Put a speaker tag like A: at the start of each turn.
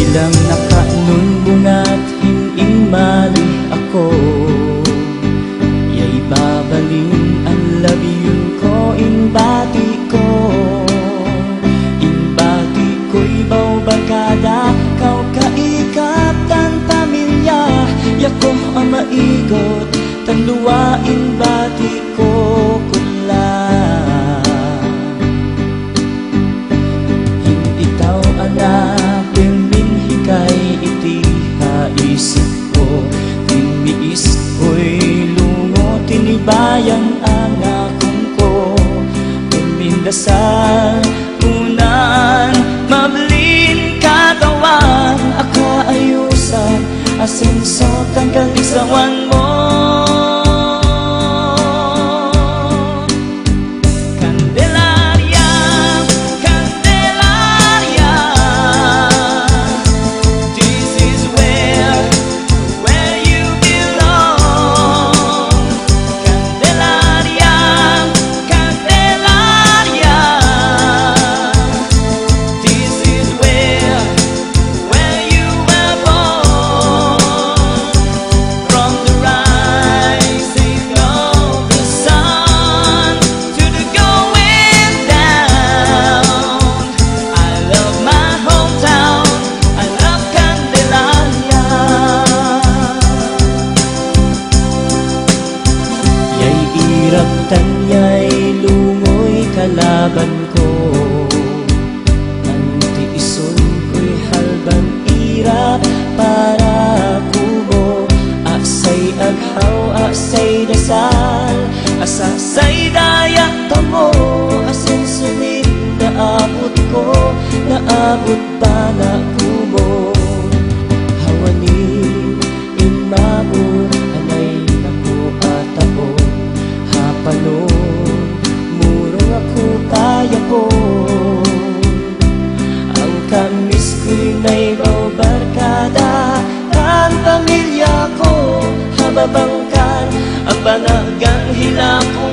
A: Silang nakanunbungat hining malih ako, yay babaling ang labiyong ko inbati ko. Inbati ko'y baw barkada, kau kaikap tan pamilya, yako ang maigot tan luwa inbati ko kunla. Hinitaw anak kay iti haisip ko, tiniis ko'y lungo, tinibayan ang akong ko. Pumindasal, unan, mablin katawan, akaayusan, asenso, tanggal isawan mo. Tanyay lungoy kalaban ko, ang tiison ko'y halbang ira para kumo. Asay aghaw, asay dasal, asasay dayak tamo, asin sunit naabot ko, naabot pa na kumo. Hawanin, imabot, anay nako at ako. Panon, murong ako kaya po. Ang kamis ko'y naibaw barkada, ang pamilya ko hababangkan, ang banagang hila ko.